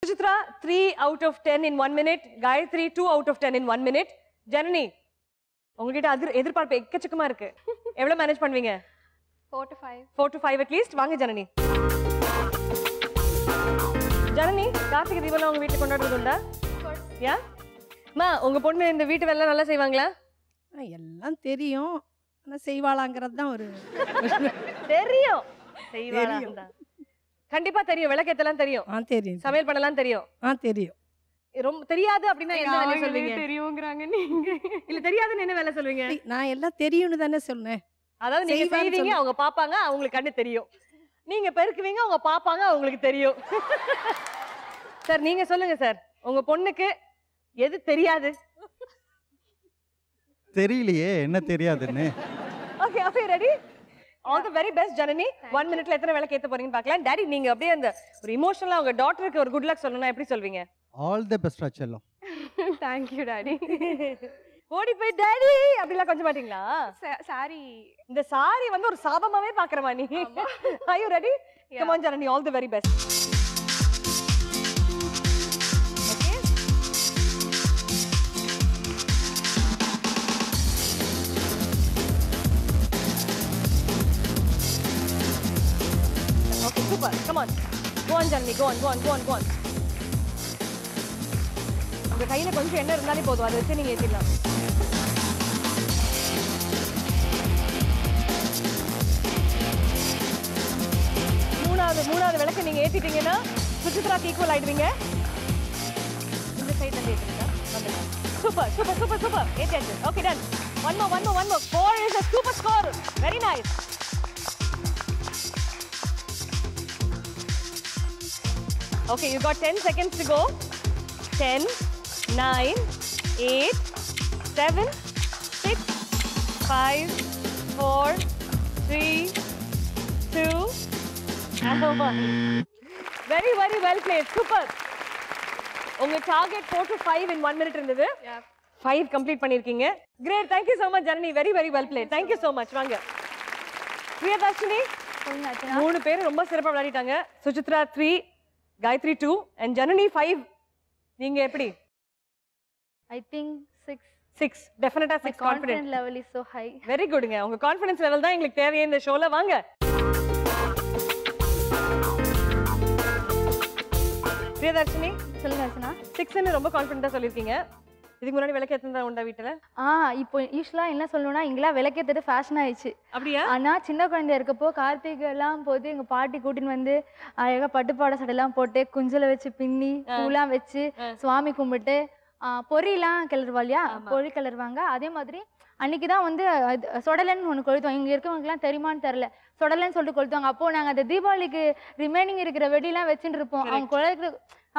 Suchitra, 3 out of 10 in 1 minute. Gayatri, 2 out of 10 in 1 minute. Janani, உங்ககிட்ட எதிர்பார்ப்பு எக்கச்சக்கமா இருக்கு. எவ்வளவு மேனேஜ் பண்ணுவீங்க? 4 to 5. 4 to 5 at least. வாங்க ஜனனி. ஜனனி, கார்த்திகை தீபம்லாம் உங்க வீட்டுல கொண்டாடுறது உண்டா? யா? அம்மா, உங்க பொண்ணு இந்த வீட்டு வேலை நல்லா செய்வாங்களா? எல்லாம் தெரியும். ஆனா செய்வாளாங்கிறது தான் ஒரு தெரியும். செய்வாளா? கண்டிப்பா தெரியும். விளக்கேத்தலாம் தெரியும். தெரியும். சமையல் பண்ணலாம் தெரியும். தெரியும். ரொம்ப தெரியாது அப்படின்னா என்ன வேலை சொல்வீங்க? தெரியும்ங்கறாங்க நீங்க. இல்ல தெரியாதுன்னு என்ன வேலை சொல்வீங்க? நான் எல்லாம் தெரியும்னு தானே சொன்னேன். அதாவது நீங்க செய்வீங்க, அவங்க பாப்பாங்க, அவங்களுக்கு கண்ணு தெரியும். நீங்க பெருக்குவீங்க, அவங்க பாப்பாங்க, அவங்களுக்கு தெரியும். சார் நீங்க சொல்லுங்க சார். உங்க பொண்ணுக்கு எது தெரியாது? தெரியலையே என்ன தெரியாதுன்னு. ஓகே, அப்ப ready? All the very best Janani. 1 minuteல எத்தனை விளக்கு ஏத்த போறீங்கன்னு பார்க்கலாம். டாடி நீங்க அப்படியே அந்த ஒரு இமோஷனலா உங்க டாட்டருக்கு ஒரு குட் லக் சொல்லணும்னா எப்படி சொல்வீங்க? ஆல் தி பெஸ்ட் செல்லம். Thank you daddy. ஓடி போய் டாடி அப்படிலாம் கொஞ்சம் மாட்டீங்களா? சாரி. இந்த சாரி வந்து ஒரு சாபமாவே பாக்குறமா நீ? Are you ready? Come on Janani, all the very best. Okay, super. Come on. Go on, Janani. Go on, go on, go on, go on. உங்க கையில கொஞ்சம் எண்ணெய் இருந்தாலே போதும். அதை வச்சு நீங்க ஏத்திடலாம். மூணாவது விளக்கு நீங்க ஏத்திட்டீங்கன்னா சுச்சித்ராக்கு ஈக்குவல் ஆயிடுவீங்க. இந்த சைடுல இருந்து ஏத்துறீங்களா? வந்துடலாம். Super super super super. ஏத்தியாச்சு. Okay done. One more. 4 is a super score. Very nice. Okay, you got 10 seconds to go. 10, 9, 8, 7, 6, 5, 4, 3, 2, and 1. Very, very well played. Super. உங்க target 4 to 5 in 1 minute இருந்தது. 5 complete பண்ணிருக்கீங்க. Great. Thank you so much, Janani. Very, very well played. Thank you so much. வாங்க. பிரியதர்ஷினி, 3 பேர் ரொம்ப சிறப்பா விளையாடிட்டாங்க. Suchitra 3, Gayatri 2 and Janani 5. நீங்க எப்படி? I think 6. 6. Definitely 6. My confidence level is so high. Very goodங்க. உங்க confidence level தான் எங்களுக்கு தேவையே இந்த ஷோல. வாங்க. பிரியதர்ஷினி, சொல்லுங்க அர்ச்சனா. 6 ன்னு ரொம்ப கான்ஃபிடென்ட்டா சொல்லிருக்கீங்க. இதுக்கு முன்னாடி விளக்கு ஏத்துனதா உண்டா வீட்ல? இப்போ யூஷுவலா என்ன சொல்லணும்னா இங்கெல்லாம் விளக்கேத்துறது ஃபேஷன் ஆயிடுச்சு. அப்படியா? ஆனா சின்ன குழந்தையா இருக்கப்போ கார்த்திகை எல்லாம் போது எங்க பாட்டி கூட்டின்னு வந்து அழகா பட்டுப்பாட சடையெல்லாம் போட்டு குஞ்சல வச்சு பின்னி பூலாம் வச்சு சுவாமி கும்பிட்டு பொரியெல்லாம் கிளறுவா இல்லையா, பொறி கிளறுவாங்க. அதே மாதிரி அன்னைக்குதான் வந்து சொடலன்னு ஒண்ணு கொளுத்துவாங்க. இங்க இருக்கவங்களுக்குலாம் தெரியுமான்னு தெரியல. சொடலன்னு சொல்லிட்டு கொளுத்துவாங்க. அப்போ நாங்க அந்த தீபாவளிக்கு ரிமைனிங் இருக்கிற வெடிலாம் வச்சுட்டு இருப்போம். அவங்க குழந்தைக்கு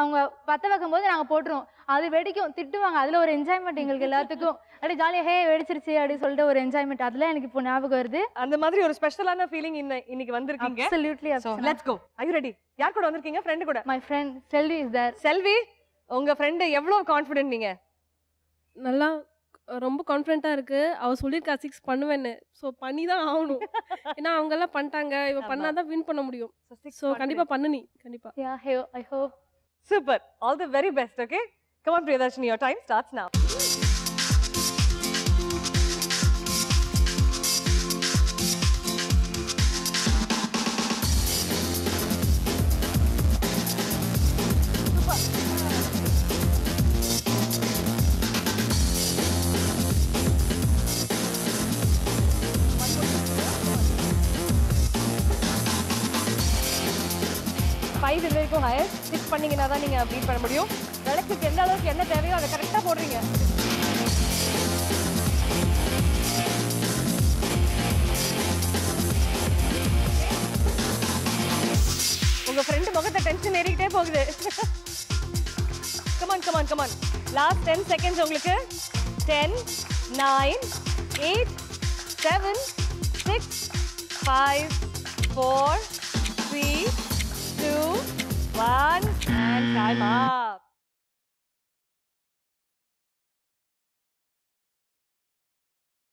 அவங்க பத்த வைக்கும் போது நாங்க போட்டுருவோம். அது வெடிக்கும், திட்டுவாங்க. அதுல ஒரு என்ஜாய்மெண்ட் எங்களுக்கு எல்லாத்துக்கும். அப்படி ஜாலியா ஹே வெடிச்சிருச்சு அப்படின்னு சொல்லிட்டு ஒரு என்ஜாய்மெண்ட். அதெல்லாம் எனக்கு இப்போ ஞாபகம் வருது. அந்த மாதிரி ஒரு ஸ்பெஷலான ஃபீலிங் இன்னைக்கு வந்திருக்கீங்க. Absolutely. So let's go. Are you ready? யார் கூட வந்திருக்கீங்க? ஃப்ரெண்ட் கூட? My friend Selvi is there. செல்வி, உங்க ஃப்ரெண்ட் எவ்வளவு கான்ஃபிடென்ட் நீங்க? நல்லா ரொம்ப கான்ஃபிடென்ட்டா இருக்கு. அவ சொல்லிருக்கா 6 பண்ணுவேன்னு. சோ பண்ணி தான் ஆகணும். ஏன்னா அவங்க எல்லாம் பண்ணிட்டாங்க. இவ பண்ணாதான் வின் பண்ண முடியும். சோ கண்டிப்பா பண்ணு நீ. கண்டிப்பா. Yeah, I hope. Super. All the very best, okay? Come on, Priyadarshini, your time starts now. Five இது வரைக்கும் ஹையர். 6 பண்ணீங்கன்னா தான் நீங்க பீட் பண்ண முடியும். விளக்குக்கு எந்த அளவுக்கு என்ன தேவையோ அதை கரெக்டா போடுறீங்க. உங்க ஃப்ரெண்ட் முகத்தை டென்ஷன் ஏறிக்கிட்டே போகுது. Come on. Last 10 seconds உங்களுக்கு. 10, 9, 8, 7, 6, 5, 4, 3, 2, 1 and time up.